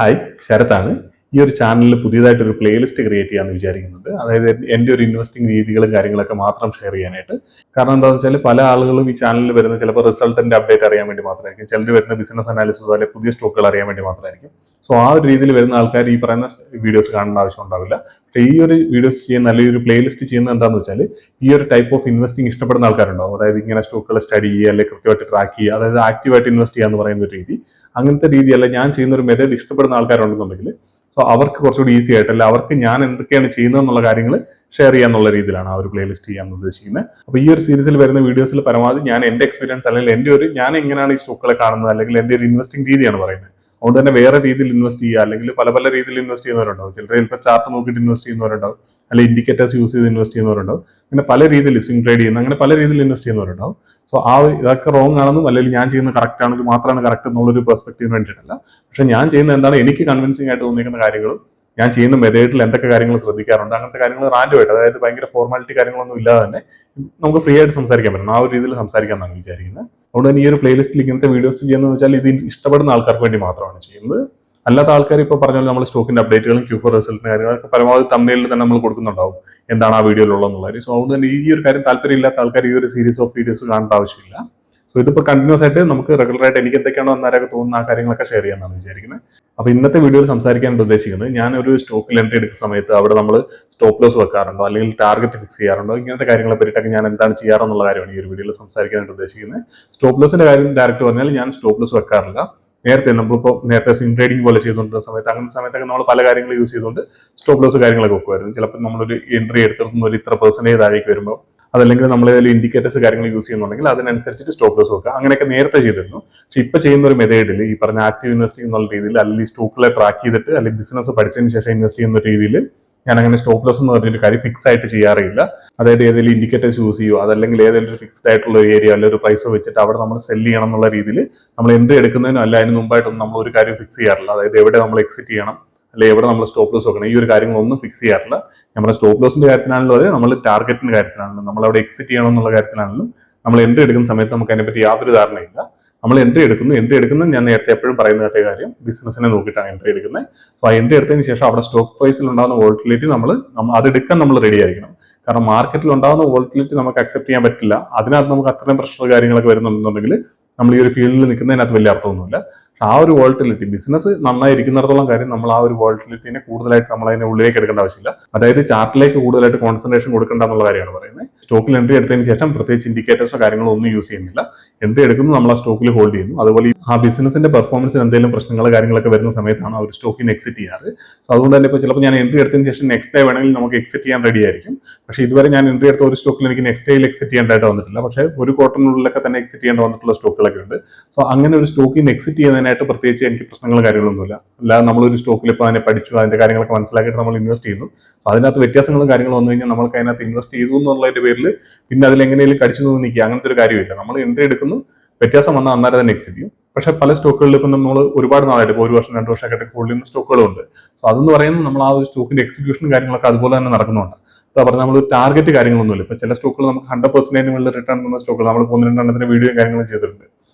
Hi, ശരത്താണ്. ഈ ഒരു ചാനലിൽ പുതിയതായിട്ടൊരു പ്ലേലിസ്റ്റ് ക്രിയേറ്റ് ചെയ്യാമെന്ന് വിചാരിക്കുന്നുണ്ട്. അതായത് എൻ്റെ ഒരു ഇൻവെസ്റ്റിംഗ് രീതികളും കാര്യങ്ങളൊക്കെ മാത്രം ഷെയർ ചെയ്യാനായിട്ട്. കാരണം എന്താണെന്ന് വെച്ചാൽ പല ആളുകളും ഈ ചാനലിൽ വരുന്ന ചിലപ്പോൾ റിസൾട്ടിന്റെ അപ്ഡേറ്റ് അറിയാൻ വേണ്ടി മാത്രമായിരിക്കും, ചിലർ വരുന്ന ബിസിനസ് അനാലിസിസ് അല്ലെങ്കിൽ പുതിയ സ്റ്റോക്കുകൾ അറിയാൻ വേണ്ടി മാത്രമായിരിക്കും. സോ ആ ഒരു രീതിയിൽ വരുന്ന ആൾക്കാർ ഈ പറയുന്ന വീഡിയോസ് കാണേണ്ട ആവശ്യം ഉണ്ടാവില്ല. പക്ഷേ ഈ ഒരു വീഡിയോസ് ചെയ്യുന്ന അല്ലെങ്കിൽ ഒരു പ്ലേലിസ്റ്റ് ചെയ്യുന്നത് എന്താണെന്ന് വെച്ചാൽ ഈ ഒരു ടൈപ്പ് ഓഫ് ഇൻവെസ്റ്റിംഗ് ഇഷ്ടപ്പെടുന്ന ആൾക്കാരുണ്ടാവും. അതായത് ഇങ്ങനെ സ്റ്റോക്കുകൾ സ്റ്റഡി ചെയ്യുക അല്ലെങ്കിൽ കൃത്യമായിട്ട് ട്രാക്ക് ചെയ്യുക, അതായത് ആക്റ്റീവായിട്ട് ഇൻവെസ്റ്റ് ചെയ്യുക എന്ന് പറയുന്ന ഒരു രീതി. അങ്ങനത്തെ രീതിയല്ല ഞാൻ ചെയ്യുന്ന ഒരു മെത്തേഡ് ഇഷ്ടപ്പെടുന്ന ആൾക്കാരുണ്ടെന്നുണ്ടെങ്കിൽ സോ അവർക്ക് കുറച്ചുകൂടി ഈസി ആയിട്ട്, അല്ല അവർക്ക് ഞാൻ എന്തൊക്കെയാണ് ചെയ്യുന്നത് എന്നുള്ള കാര്യങ്ങൾ ഷെയർ ചെയ്യാന്നുള്ള രീതിയിലാണ് ആ ഒരു പ്ലേലിസ്റ്റ് ചെയ്യാൻ ഉദ്ദേശിക്കുന്നത്. അപ്പോൾ ഈ ഒരു സീരീസിൽ വരുന്ന വീഡിയോസിൽ പരമാവധി ഞാൻ എൻ്റെ എക്സ്പീരിയൻസ് അല്ലെങ്കിൽ എൻ്റെ ഒരു ഞാൻ എങ്ങനെയാണ് ഈ സ്റ്റോക്കുകളെ കാണുന്നത് അല്ലെങ്കിൽ എൻ്റെ ഒരു ഇൻവെസ്റ്റിംഗ് രീതിയാണ് പറയുന്നത്. അതുകൊണ്ട് തന്നെ വേറെ രീതിയിൽ ഇൻവെസ്റ്റ് ചെയ്യുക അല്ലെങ്കിൽ പല പല രീതിയിൽ ഇൻവെസ്റ്റ് ചെയ്യുന്നവരുണ്ടാവും. ചിലർ ചിലപ്പോൾ ചാർട്ട് നോക്കിയിട്ട് ഇൻവെസ്റ്റ് ചെയ്യുന്നവരുണ്ടാവും, അല്ലെങ്കിൽ ഇൻഡിക്കേറ്റേഴ്സ് യൂസ് ചെയ്ത് ഇൻവെസ്റ്റ് ചെയ്യുന്നവരുണ്ടാവും. അങ്ങനെ പല രീതിയിൽ സ്വിംഗ് ട്രേഡ് ചെയ്യുന്ന അങ്ങനെ പല രീതിയിൽ ഇൻവെസ്റ്റ് ചെയ്യുന്നവരുണ്ടാവും. സോ ഇതൊക്കെ റോങ് ആണെന്നും അല്ലെങ്കിൽ ഞാൻ ചെയ്യുന്നത് കറക്റ്റ് ആണെങ്കിൽ മാത്രമാണ് കറക്റ്റ് എന്നുള്ളൊരു പെർസ്പെക്റ്റീവിന് വേണ്ടിയിട്ടല്ല. പക്ഷെ ഞാൻ ചെയ്യുന്ന എന്താണ് എനിക്ക് കൺവിൻസിംഗ് ആയിട്ട് തോന്നിയിരിക്കുന്ന കാര്യങ്ങളും ഞാൻ ചെയ്യുന്ന മെത്തേഡിൽ എന്തൊക്കെ കാര്യങ്ങൾ ശ്രദ്ധിക്കാറുണ്ട്, അങ്ങനത്തെ കാര്യങ്ങൾ റാൻഡമായിട്ട്, അതായത് ഭയങ്കര ഫോർമാലിറ്റി കാര്യങ്ങളൊന്നും ഇല്ലാതെ തന്നെ നമുക്ക് ഫ്രീ ആയിട്ട് സംസാരിക്കാൻ പറ്റും. ആ ഒരു രീതിയിൽ സംസാരിക്കാമെന്നാണ് വിചാരിക്കുന്നത്. അതുകൊണ്ട് തന്നെ ഈ ഒരു പ്ലേലിസ്റ്റിൽ ഇങ്ങനത്തെ വീഡിയോസ് ചെയ്യുന്നത് വെച്ചാൽ ഇത് ഇഷ്ടപ്പെടുന്ന ആൾക്കാർക്ക് വേണ്ടി മാത്രമാണ് ചെയ്യുന്നത്. അല്ലാത്ത ആൾക്കാർ ഇപ്പോൾ പറഞ്ഞാൽ നമ്മൾ സ്റ്റോക്കിന്റെ അപ്ഡേറ്റുകളും Q4 റിസൾട്ടിന്റെ കാര്യങ്ങളൊക്കെ പരമാവധി തമ്മിലിൽ തന്നെ നമ്മൾ കൊടുക്കുന്നുണ്ടാവും എന്താണ് ആ വീഡിയോയിലുള്ളതെന്നുള്ളത്. സോ അതുകൊണ്ട് തന്നെ ഈ ഒരു കാര്യം താല്പര്യമില്ലാത്ത ആൾക്കാർ ഈ ഒരു സീരീസ് ഓഫ് വീഡിയോസ് കാണേണ്ട ആവശ്യമില്ല. സോ ഇതിപ്പോൾ കണ്ടിന്യൂസ് ആയിട്ട് നമുക്ക് റെഗുലർ ആയിട്ട് എനിക്ക് എന്തൊക്കെയാണോ അന്നേരമൊക്കെ തോന്നുന്ന ആ കാര്യങ്ങളൊക്കെ ഷെയർ ചെയ്യാമെന്നാണ് വിചാരിക്കുന്നത്. അപ്പോൾ ഇന്നത്തെ വീഡിയോയിൽ സംസാരിക്കാൻ ഉദ്ദേശിക്കുന്നത്, ഞാൻ ഒരു സ്റ്റോക്കിൽ എൻട്രി എടുക്കുന്ന സമയത്ത് അവിടെ നമ്മൾ സ്റ്റോപ്പ് ലോസ് വെക്കാറുണ്ടോ അല്ലെങ്കിൽ ടാർഗറ്റ് ഫിക്സ് ചെയ്യാറുണ്ടോ, ഇങ്ങനത്തെ കാര്യങ്ങളെ പറ്റിയിട്ടൊക്കെ ഞാൻ എന്താണ് ചെയ്യാറെന്നുള്ള കാര്യമാണ് ഈ ഒരു വീഡിയോയിൽ സംസാരിക്കാനായിട്ട് ഉദ്ദേശിക്കുന്നത്. സ്റ്റോപ്പ് ലോസിന്റെ കാര്യം ഡയറക്റ്റ് പറഞ്ഞാൽ ഞാൻ സ്റ്റോപ്പ് ലോസ് വെക്കാറില്ല. നേരത്തെ സ്വിംഗ് ട്രേഡിംഗ് പോലെ ചെയ്തുകൊണ്ടിരുന്ന സമയത്ത് അങ്ങനത്തെ സമയത്തൊക്കെ നമ്മൾ പല കാര്യങ്ങൾ യൂസ് ചെയ്തുകൊണ്ട് സ്റ്റോപ്പ് ലോസ് കാര്യങ്ങളൊക്കെ വെക്കുമായിരുന്നു. ചിലപ്പോൾ നമ്മളൊരു എൻട്രി എടുത്തിരുന്ന ഒരു ഇത്ര പെർസെന്റേജ് താഴേക്ക് വരുമ്പോൾ, അതല്ലെങ്കിൽ നമ്മൾ ഇൻഡിക്കേറ്റേഴ്സ് കാര്യങ്ങൾ യൂസ് ചെയ്യുന്നുണ്ടെങ്കിൽ അതിനനുസരിച്ചിട്ട് സ്റ്റോപ്പ് ലോസ് വെക്കുക, അങ്ങനെയൊക്കെ നേരത്തെ ചെയ്തിരുന്നു. പക്ഷെ ഇപ്പൊ ചെയ്യുന്ന ഒരു മെത്തേഡിൽ ഈ പറഞ്ഞ ആക്റ്റീവ് ഇൻവെസ്റ്റിംഗ് എന്നുള്ള രീതിയിൽ, അല്ലെങ്കിൽ സ്റ്റോക്കുകളെ ട്രാക്ക് ചെയ്തിട്ട് അല്ലെങ്കിൽ ബിസിനസ് പഠിച്ചതിന് ശേഷം ഇൻവെസ്റ്റ് ചെയ്യുന്ന രീതിയിൽ ഞാൻ അങ്ങനെ സ്റ്റോപ്പ് ലോസ് എന്ന് പറഞ്ഞൊരു കാര്യം ഫിക്സ് ആയിട്ട് ചെയ്യാറില്ല. അതായത് ഏതെങ്കിലും ഇൻഡിക്കേറ്റേഴ്സ് യൂസ് ചെയ്യുമോ, അതല്ലെങ്കിൽ ഏതെങ്കിലും ഒരു ഫിക്സ്ഡ് ആയിട്ടുള്ള ഒരു ഏരിയ അല്ലെങ്കിൽ ഒരു പ്രൈസ് വെച്ചിട്ട് അവിടെ നമ്മൾ സെല് ചെയ്യണം എന്നുള്ള രീതിയിൽ നമ്മൾ എൻട്രി എടുക്കുന്നതിനും അല്ല അതിന് മുമ്പായിട്ടൊന്നും നമ്മൾ ഒരു കാര്യം ഫിക്സ് ചെയ്യാറില്ല. അതായത് എവിടെ നമ്മൾ എക്സിറ്റ് ചെയ്യണം അല്ലെങ്കിൽ എവിടെ നമ്മൾ സ്റ്റോപ്പ് ലോസ് വെക്കണം, ഈ ഒരു കാര്യങ്ങളൊന്നും ഫിക്സ് ചെയ്യാറില്ല. നമ്മുടെ സ്റ്റോപ്പ് ലോസിന്റെ കാര്യത്തിലാണല്ലോ അതെ, നമ്മൾ ടാർഗറ്റിന്റെ കാര്യത്തിലാണല്ലോ, നമ്മൾ അവിടെ എക്സിറ്റ് ചെയ്യണം എന്നുള്ള കാര്യത്തിലാണല്ലോ നമ്മൾ എൻട്രി എടുക്കുന്ന സമയത്ത് നമുക്ക് അതിനെപ്പറ്റി യാതൊരു ധാരണയില്ല. നമ്മൾ എൻട്രി എടുക്കുന്നത് ഞാൻ നേരത്തെ എപ്പോഴും പറയുന്ന കാര്യം ബിസിനസിനെ നോക്കിയിട്ടാണ് എൻട്രി എടുക്കുന്നത്. സോ ആ എൻട്രി എടുത്തതിന് ശേഷം അവിടെ സ്റ്റോക്ക് പ്രൈസിൽ ഉണ്ടാകുന്ന വോളറ്റിലിറ്റി നമ്മൾ അതെടുക്കാൻ നമ്മൾ റെഡി ആയിരിക്കണം. കാരണം മാർക്കറ്റിൽ ഉണ്ടാകുന്ന വോളറ്റിലിറ്റി നമുക്ക് അക്സെപ്റ്റ് ചെയ്യാൻ പറ്റില്ല. അതിനകത്ത് നമുക്ക് അത്രയും പ്രശ്നങ്ങൾ കാര്യങ്ങളൊക്കെ വരുന്നുണ്ടെന്നുണ്ടെങ്കിൽ നമ്മൾ ഈ ഒരു ഫീൽഡിൽ നിൽക്കുന്നതിനകത്ത് വലിയ അർത്ഥമൊന്നുമില്ല. ആ ഒരു വോളറ്റിലിറ്റി ബിസിനസ് നന്നായിരിക്കുന്നിടത്തോളം കാര്യം നമ്മൾ ആ ഒരു വോളറ്റിലിറ്റിനെ കൂടുതലായിട്ട് നമ്മൾ അതിനെ ഉള്ളിലേക്ക് എടുക്കേണ്ട ആവശ്യമില്ല. അതായത് ചാർട്ടിലേക്ക് കൂടുതലായിട്ട് കോൺസെൻട്രേഷൻ കൊടുക്കേണ്ട എന്നുള്ള കാര്യമാണ് പറയുന്നത്. സ്റ്റോക്കിൽ എൻട്രി എടുത്തതിന് ശേഷം പ്രത്യേകിച്ച് ഇൻഡിക്കേറ്റേഴ്സോ കാര്യങ്ങളോ ഒന്നും യൂസ് ചെയ്യുന്നില്ല. എൻട്രി എടുക്കുന്നു, നമ്മൾ ആ സ്റ്റോക്കിൽ ഹോൾഡ് ചെയ്യുന്നു. അതുപോലെ ആ ബിസിനസിന്റെ പെർഫോമൻസിന് എന്തെങ്കിലും പ്രശ്നങ്ങൾ കാര്യങ്ങളൊക്കെ വരുന്ന സമയത്താണ് ആ ഒരു സ്റ്റോക്കിന് എക്സിറ്റ് ചെയ്യാറ്. അതുകൊണ്ട് തന്നെ ഇപ്പോൾ ചിലപ്പോൾ ഞാൻ എൻട്രി എടുത്തതിന് ശേഷം നെക്സ്റ്റ് ഡേ വേണമെങ്കിൽ നമുക്ക് എക്സിറ്റ് ചെയ്യാൻ റെഡി ആയിരിക്കും. പക്ഷേ ഇതുവരെ ഞാൻ എൻട്രി എടുത്ത ഒരു സ്റ്റോക്കിൽ എനിക്ക് നെക്സ്റ്റ് ഡേയിൽ എക്സിറ്റ് ചെയ്യേണ്ടതായിട്ട് വന്നിട്ടില്ല. പക്ഷേ ഒരു ക്വാർട്ടറിനുള്ളിലൊക്കെ തന്നെ എക്സിറ്റ് ചെയ്യേണ്ട വന്നിട്ടുള്ള സ്റ്റോക്കുകളൊക്കെ ഉണ്ട്. സോ അങ്ങനെ ഒരു സ്റ്റോക്കിൽ നിന്ന് എക്സിറ്റ് ചെയ്യുന്നതിനായിട്ട് പ്രത്യേകിച്ച് എനിക്ക് പ്രശ്നങ്ങളും കാര്യങ്ങളൊന്നുമില്ല. അല്ലാതെ നമ്മളൊരു സ്റ്റോക്കിൽ ഇപ്പോൾ അതിനെ പഠിച്ചു, അതിന്റെ കാര്യങ്ങളൊക്കെ മനസ്സിലാക്കിയിട്ട് നമ്മൾ ഇൻവെസ്റ്റ് ചെയ്യുന്നു. അതിനകത്ത് വ്യത്യാസങ്ങളും കാര്യങ്ങളും വന്നു കഴിഞ്ഞാൽ നമുക്ക് അതിനകത്ത് ഇൻവെസ്റ്റ് ചെയ്തു എന്നുള്ളതിന്റെ പേരിൽ പിന്നെ അതിലെങ്ങനെയും കടിച്ചു നിന്ന് നിൽക്കുക, അങ്ങനത്തെ ഒരു കാര്യമില്ല. നമ്മൾ എൻട്രി എടുക്കുന്നു, വ്യത്യാസം വന്നാൽ അന്നേരം തന്നെ എക്സിറ്റ് ചെയ്യും. പക്ഷെ പല സ്റ്റോക്കുകളിൽ ഇപ്പം നമ്മൾ ഒരുപാട് നാളായിട്ട്, ഇപ്പോൾ 1 വർഷം 2 വർഷമൊക്കെ ഹോൾഡ് ചെയ്യുന്ന സ്റ്റോക്കുകളുണ്ട്. സോ അതെന്ന് പറയുന്നത് നമ്മൾ ആ ഒരു സ്റ്റോക്കിന്റെ എക്സിക്യൂഷനും കാര്യങ്ങളൊക്കെ അതുപോലെ തന്നെ നടക്കുന്നുണ്ട്. എന്താ പറഞ്ഞാൽ നമ്മൾ ടാർഗറ്റ് കാര്യങ്ങളൊന്നുമില്ല. ഇപ്പൊ ചില സ്റ്റോക്കുകൾ നമുക്ക് 100% മുകളിൽ റിട്ടേൺ തന്ന സ്റ്റോക്കുകൾ നമ്മൾ 1-2 എണ്ണത്തിന് വീഡിയോയും കാര്യങ്ങളും ചെയ്തിട്ടുണ്ട്.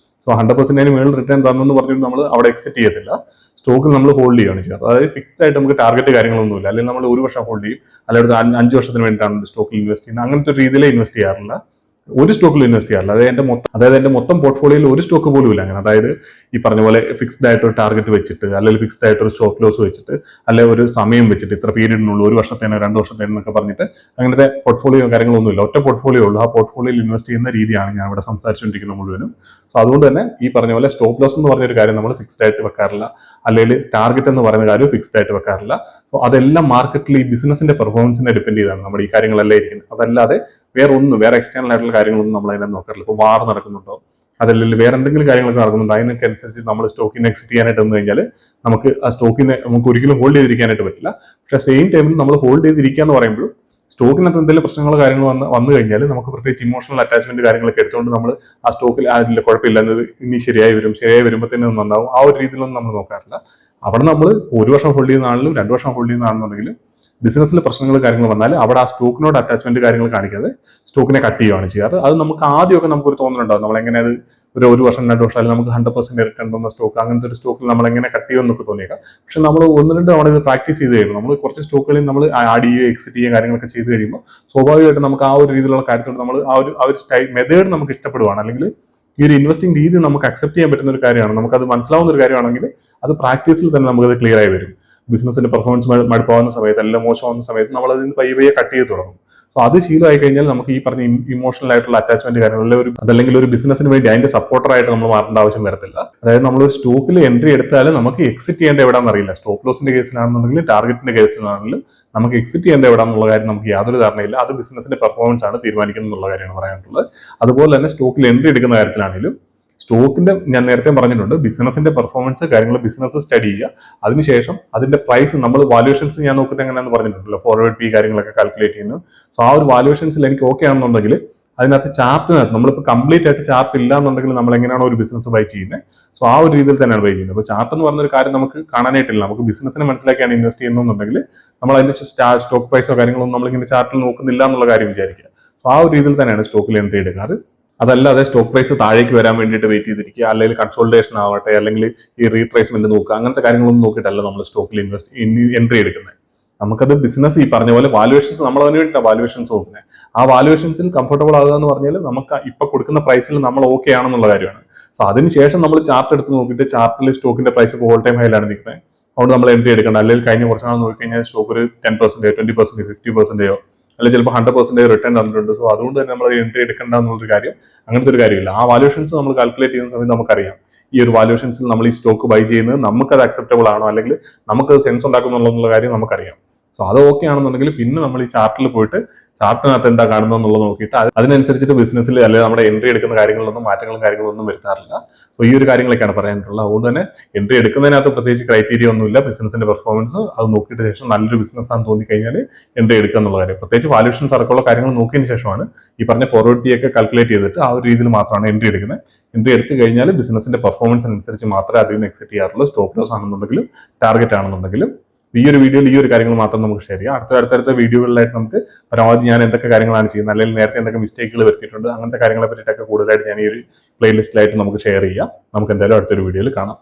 സോ 100% മുകളിൽ റിട്ടേൺ തന്നെന്ന് പറഞ്ഞിട്ട് നമ്മൾ അവിടെ എക്സിറ്റ് ചെയ്യത്തില്ല, സ്റ്റോക്കിൽ നമ്മൾ ഹോൾഡ് ചെയ്യുകയാണ് ചെയ്യുന്നത്. അതായത് ഫിക്സ്ഡ് ആയിട്ട് നമുക്ക് ടാർഗറ്റ് കാര്യങ്ങളൊന്നുമില്ല. അല്ലെങ്കിൽ നമ്മൾ 1 വർഷം ഹോൾഡ് ചെയ്യും, അല്ലെങ്കിൽ 5 വർഷത്തിന് വേണ്ടിയിട്ടാണ് സ്റ്റോക്കിൽ ഇൻവെസ്റ്റ് ചെയ്യുന്നത്, അങ്ങനത്തെ ഒരു രീതിയിൽ ഇൻവെസ്റ്റ് ചെയ്യാറില്ല. ഒരു സ്റ്റോക്കിൽ ഇൻവെസ്റ്റ് ചെയ്യാറില്ല. അതായത് എന്റെ മൊത്തം പോർട്ട്ഫോളിയോയിൽ ഒരു സ്റ്റോക്ക് പോലും ഇല്ല അങ്ങനെ. അതായത് ഈ പറഞ്ഞ പോലെ ഫിക്സ്ഡ് ആയിട്ട് ഒരു ടാർഗറ്റ് വെച്ചിട്ട്, അല്ലെങ്കിൽ ഫിക്സ്ഡ് ആയിട്ട് ഒരു സ്റ്റോപ്പ് ലോസ് വെച്ചിട്ട്, അല്ലെങ്കിൽ ഒരു സമയം വെച്ചിട്ട് ഇത്ര പീരീഡിനുള്ളൂ, 1 വർഷത്തേനോ 2 വർഷത്തേനോ എന്നൊക്കെ പറഞ്ഞിട്ട് അങ്ങനത്തെ പോർട്ട്ഫോളിയോ കാര്യങ്ങളൊന്നും ഇല്ല. ഒറ്റ പോർട്ട്ഫോളിയോ ഉള്ളൂ. ആ പോർട്ട്ഫോളിയോയിൽ ഇൻവെസ്റ്റ് ചെയ്യുന്ന രീതിയാണ് ഞാൻ ഇവിടെ സംസാരിച്ചുകൊണ്ടിരിക്കുന്നത് മുഴുവനും. സോ അതുകൊണ്ട് തന്നെ ഈ പറഞ്ഞ പോലെ സ്റ്റോപ്പ് ലോസ് എന്ന് പറഞ്ഞൊരു കാര്യം നമ്മൾ ഫിക്സ്ഡ് ആയിട്ട് വെക്കാറില്ല, അല്ലെങ്കിൽ ടാർഗറ്റ് എന്ന് പറയുന്ന കാര്യം ഫിക്സ്ഡ് ആയിട്ട് വെക്കാറില്ല. സോ അതെല്ലാം മാർക്കറ്റിൽ ഈ ബിസിനസിന്റെ പെർഫോമൻസിനെ ഡിപ്പെൻഡ് ചെയ്താണ് നമ്മുടെ ഈ കാര്യങ്ങളെല്ലാം ഇരിക്കുന്നത്. അതല്ലാതെ വേറെ എക്സ്റ്റേണൽ ആയിട്ടുള്ള കാര്യങ്ങളൊന്നും നമ്മൾ അതിനെ നോക്കാറില്ല. ഇപ്പോൾ വാർ നടക്കുന്നുണ്ടോ, അതല്ലെങ്കിൽ വേറെ എന്തെങ്കിലും കാര്യങ്ങളൊക്കെ നടക്കുന്നുണ്ടോ, അതിനൊക്കെ അനുസരിച്ച് നമ്മൾ സ്റ്റോക്കിനെ എക്സിറ്റ് ചെയ്യാനായിട്ട് വന്നു കഴിഞ്ഞാൽ നമുക്ക് ആ സ്റ്റോക്കിനെ നമുക്ക് ഒരിക്കലും ഹോൾഡ് ചെയ്തിരിക്കാനായിട്ട് പറ്റില്ല. പക്ഷേ സെയിം ടൈമിൽ നമ്മൾ ഹോൾഡ് ചെയ്തിരിക്കുക എന്ന് പറയുമ്പോൾ സ്റ്റോക്കിനകത്ത് എന്തെങ്കിലും പ്രശ്നങ്ങൾ കാര്യങ്ങൾ വന്നു കഴിഞ്ഞാൽ നമുക്ക് പ്രത്യേകിച്ച് ഇമോഷണൽ അറ്റാച്ച്മെന്റ് കാര്യങ്ങളൊക്കെ എടുത്തുകൊണ്ട് നമ്മൾ ആ സ്റ്റോക്കിൽ അതിൽ കുഴപ്പമില്ല എന്നത് ഇനി ശരിയായി വരുമ്പോൾ തന്നെ നന്നാവും, ആ ഒരു രീതിയിലൊന്നും നമ്മൾ നോക്കാറില്ല. അവിടെ നമ്മൾ 1 വർഷം ഹോൾഡ് ചെയ്യുന്ന ആണെങ്കിലും 2 വർഷം ഹോൾഡ് ചെയ്യുന്ന ആണെന്നുണ്ടെങ്കിലും ബിസിനസ്സിൽ പ്രശ്നങ്ങൾ കാര്യങ്ങൾ വന്നാൽ അവിടെ ആ സ്റ്റോക്കിനോട് അറ്റാച്ച്മെന്റ് കാര്യങ്ങൾ കാണിക്കാതെ സ്റ്റോക്കിനെ കട്ട് ചെയ്യുകയാണ് ചെയ്യാറ്. അത് നമുക്ക് ആദ്യമൊക്കെ നമുക്കൊരു തോന്നലുണ്ടാവും, നമ്മൾ എങ്ങനെ അത് ഒരു വർഷം 2 വർഷം അല്ലെങ്കിൽ നമുക്ക് 100% റിട്ടേൺ തന്ന സ്റ്റോക്ക്, അങ്ങനത്തെ ഒരു സ്റ്റോക്കിൽ നമ്മൾ എങ്ങനെ കട്ട് ചെയ്യുമെന്നൊക്കെ തോന്നിയേക്കാം. പക്ഷെ നമ്മൾ 1-2 തവണ ഇത് പ്രാക്ടീസ് ചെയ്ത് കഴിയുമ്പോൾ നമ്മൾ കുറച്ച് സ്റ്റോക്കുകളിൽ നമ്മൾ ആഡ് ചെയ്യുകയോ എക്സിറ്റ് ചെയ്യുകയോ കാര്യങ്ങളൊക്കെ ചെയ്ത് കഴിയുമ്പോൾ സ്വാഭാവികമായിട്ടും നമുക്ക് ആ ഒരു രീതിയിലുള്ള കാര്യത്തോട് നമ്മൾ ആ ഒരു മെത്തേഡ് നമുക്ക് ഇഷ്ടപ്പെടുവാണ്, അല്ലെങ്കിൽ ഈ ഒരു ഇൻവെസ്റ്റിംഗ് രീതി നമുക്ക് അക്സെപ്റ്റ് ചെയ്യാൻ പറ്റുന്ന ഒരു കാര്യമാണ്, നമുക്കത് മനസ്സിലാവുന്ന ഒരു കാര്യമാണെങ്കിൽ അത് പ്രാക്ടീസിൽ തന്നെ നമുക്കത് ക്ലിയർ ആയി വരും. ബിസിനസിന്റെ പെർഫോമൻസ് മടുപ്പാവുന്ന സമയത്ത്, എല്ലാം മോശമാവുന്ന സമയത്ത് നമ്മൾ അതിന് പയ്യെ കട്ട് ചെയ്ത് തുടങ്ങും. സോ അത് ശീലമായി കഴിഞ്ഞാൽ നമുക്ക് ഈ പറഞ്ഞ ഇമോഷണൽ ആയിട്ടുള്ള അറ്റാച്ച്മെന്റ് കാര്യങ്ങളിൽ അതല്ലെങ്കിൽ ഒരു ബിസിനസിന് വേണ്ടി അതിന്റെ സപ്പോർട്ടറായിട്ട് നമ്മൾ മാറേണ്ട ആവശ്യം വരത്തില്ല. അതായത് നമ്മൾ ഒരു സ്റ്റോക്കിൽ എൻട്രി എടുത്താൽ നമുക്ക് എക്സിറ്റ് ചെയ്യേണ്ട എവിടെയാണെന്ന് അറിയില്ല. സ്റ്റോപ്പ് ലോസിന്റെ കേസിലാണെന്നുണ്ടെങ്കിലും ടാർഗറ്റിന്റെ കേസിലാണെങ്കിലും നമുക്ക് എക്സിറ്റ് ചെയ്യേണ്ട എവിടെയാണെന്നുള്ള കാര്യം നമുക്ക് യാതൊരു ധാരണയില്ല. അത് ബിസിനസിന്റെ പെർഫോമൻസ് ആണ് തീരുമാനിക്കുന്നത് എന്നുള്ള കാര്യമാണ് പറയാനുള്ളത്. അതുപോലെ തന്നെ സ്റ്റോക്കിൽ എൻട്രി എടുക്കുന്ന കാര്യത്തിലാണെങ്കിലും സ്റ്റോക്കിന്റെ ഞാൻ നേരത്തെ പറഞ്ഞിട്ടുണ്ട്, ബിസിനസിന്റെ പെർഫോമൻസ് കാര്യങ്ങൾ ബിസിനസ് സ്റ്റഡി ചെയ്യുക. അതിനുശേഷം അതിന്റെ പ്രൈസ് നമ്മൾ വാല്യൂഷൻസ് ഞാൻ നോക്കുന്നത് എങ്ങനെയാണെന്ന് പറഞ്ഞിട്ടുണ്ടല്ലോ, ഫോർവേഡ് പി കാര്യങ്ങളൊക്കെ കാൽക്കുലേറ്റ് ചെയ്യുന്നു. സോ ആ ഒരു വാല്യൂഷൻസിൽ എനിക്ക് ഓക്കെ ആണെന്നുണ്ടെങ്കിൽ അതിനകത്ത് ചാർട്ടിനകത്ത് നമ്മളിപ്പോൾ കംപ്ലീറ്റ് ആയിട്ട് ചാർട്ട് ഇല്ല എന്നുണ്ടെങ്കിൽ നമ്മൾ എങ്ങനെയാണോ ഒരു ബിസിനസ് ബൈ ചെയ്യുന്നത്, സോ ആ ഒരു രീതിയിൽ തന്നെയാണ് ബൈ ചെയ്യുന്നത്. അപ്പോൾ ചാർട്ട് എന്ന് പറഞ്ഞൊരു കാര്യം നമുക്ക് കാണാനായിട്ടില്ല, നമുക്ക് ബിസിനസിനെ മനസ്സിലാക്കിയാണ് ഇൻവെസ്റ്റ് ചെയ്യുന്നുണ്ടെങ്കിൽ നമ്മൾ അതിന്റെ സ്റ്റോക്ക് പ്രൈസോ കാര്യങ്ങളൊന്നും നമ്മളിങ്ങനെ ചാർട്ടിൽ നോക്കുന്നില്ല എന്നുള്ള കാര്യം വിചാരിക്കുക. സോ ആ ഒരു രീതിയിൽ തന്നെയാണ് സ്റ്റോക്കിൽ എൻട്രി എടുക്കാറ്. അതല്ലാതെ സ്റ്റോക്ക് പ്രൈസ് താഴേക്ക് വരാൻ വേണ്ടിയിട്ട് വെയിറ്റ് ചെയ്തിരിക്കുക, അല്ലെങ്കിൽ കൺസോൾട്ടേഷൻ ആവട്ടെ, അല്ലെങ്കിൽ ഈ റീട്രേസ്മെന്റ് നോക്കുക, അങ്ങനത്തെ കാര്യങ്ങളൊന്നും നോക്കിയിട്ടല്ല നമ്മൾ സ്റ്റോക്കിൽ എൻട്രി എടുക്കുന്നത്. നമുക്കത് ബിസിനസ് ഈ പറഞ്ഞ പോലെ വാല്യുവേഷൻസ് നമ്മൾ അതിന് വേണ്ടിയിട്ടാണ് വാല്യുവേഷൻസ് നോക്കുന്നത്. ആ വാല്യുവേഷൻസിൽ കംഫർട്ടബിൾ ആകുക എന്ന് പറഞ്ഞാൽ നമുക്ക് ഇപ്പൊ കൊടുക്കുന്ന പ്രൈസിൽ നമ്മൾ ഓക്കെ ആണെന്നുള്ള കാര്യമാണ്. സോ അതിനുശേഷം നമ്മൾ ചാർട്ട് എടുത്ത് നോക്കിയിട്ട് ചാർട്ടിൽ സ്റ്റോക്കിന്റെ പ്രൈസ് ഇപ്പോൾ ഓൾ ടൈം ഹൈയിലാണ് നിൽക്കുന്നത്, അതുകൊണ്ട് നമ്മൾ എൻട്രി എടുക്കണം. അല്ലെങ്കിൽ കഴിഞ്ഞ കുറച്ച് നാൾ നോക്കിക്കഴിഞ്ഞാൽ സ്റ്റോക്ക് ഒരു 10%, 20%, 50%, അല്ലെങ്കിൽ ചിലപ്പോൾ 100% റിട്ടേൺ തന്നിട്ടുണ്ട്. സോ അതുകൊണ്ട് തന്നെ നമ്മൾ എൻട്രി എടുക്കേണ്ട എന്നുള്ളൊരു കാര്യം, അങ്ങനത്തെ ഒരു കാര്യമില്ല. ആ വാല്യൂഷൻസ് നമ്മൾ കാൽക്കുലേറ്റ് ചെയ്യുന്ന സമയത്ത് നമുക്കറിയാം ഈ ഒരു വാല്യൂഷൻസിൽ നമ്മൾ ഈ സ്റ്റോക്ക് ബൈ ചെയ്യുന്നത് നമുക്കത് അക്സെപ്റ്റബിൾ ആണോ, അല്ലെങ്കിൽ നമുക്കത് സെൻസ് ഉണ്ടാക്കുന്നുള്ളതെന്നുള്ള കാര്യം നമുക്കറിയാം. സോ അത് ഓക്കെ ആണെന്നുണ്ടെങ്കിൽ പിന്നെ നമ്മൾ ഈ ചാർട്ടിൽ പോയിട്ട് ചാർട്ടിനകത്ത് എന്താ കാണുന്നത് എന്നുള്ളത് നോക്കിയിട്ട് അതിനനുസരിച്ചിട്ട് ബിസിനസ്സിൽ അല്ലെങ്കിൽ നമ്മുടെ എൻട്രി എടുക്കുന്ന കാര്യങ്ങളിലൊന്നും മാറ്റങ്ങളും കാര്യങ്ങളൊന്നും വരുത്താറില്ല. സോ ഈ ഒരു കാര്യങ്ങളൊക്കെയാണ് പറയാനുള്ളത്. അതുകൊണ്ട് തന്നെ എൻട്രി എടുക്കുന്നതിനകത്ത് പ്രത്യേകിച്ച് ക്രൈറ്റീരിയ ഒന്നുമില്ല. ബിസിനസിന്റെ പെർഫോമൻസ് അത് നോക്കിയിട്ട് ശേഷം നല്ലൊരു ബിസിനസ് ആണെന്ന് തോന്നിക്കഴിഞ്ഞാൽ എൻട്രി എടുക്കുക എന്നുള്ള കാര്യം, പ്രത്യേകിച്ച് വാല്യൂഷൻസ് അടക്കമുള്ള കാര്യങ്ങൾ നോക്കിയതിന് ശേഷമാണ് ഈ പറഞ്ഞ ഫോർവേഡ് പി ഒക്കെ കാൽക്കുലേറ്റ് ചെയ്തിട്ട് ആ ഒരു രീതിയിൽ മാത്രമാണ് എൻട്രി എടുക്കുന്നത്. എൻട്രി എടുത്തു കഴിഞ്ഞാൽ ബിസിനസിന്റെ പെർഫോമൻസ് അനുസരിച്ച് മാത്രമേ അതിൽ നിന്ന് എക്സിറ്റ് ചെയ്യാറുള്ളൂ. സ്റ്റോപ്പ് ലോസ് ആണെന്നുണ്ടെങ്കിലും ടാർഗറ്റ് ആണെന്നുണ്ടെങ്കിലും. ഈ ഒരു വീഡിയോയിൽ ഈ ഒരു കാര്യങ്ങൾ മാത്രം നമുക്ക് ഷെയർ ചെയ്യാം. അടുത്തടുത്ത വീഡിയോകളിലായിട്ട് നമുക്ക് പരമാവധി ഞാൻ എന്തൊക്കെ കാര്യങ്ങളാണ് ചെയ്യുന്നത്, അല്ലെങ്കിൽ നേരത്തെ എന്തൊക്കെ മിസ്റ്റേക്കുകൾ വരുത്തിയിട്ടുണ്ട്, അങ്ങനത്തെ കാര്യങ്ങളെ പറ്റിയിട്ടൊക്കെ കൂടുതലായിട്ട് ഞാൻ ഈ ഒരു പ്ലേലിസ്റ്റിലായിട്ട് നമുക്ക് ഷെയർ ചെയ്യാം. നമുക്ക് എന്തായാലും അടുത്തൊരു വീഡിയോയിൽ കാണാം.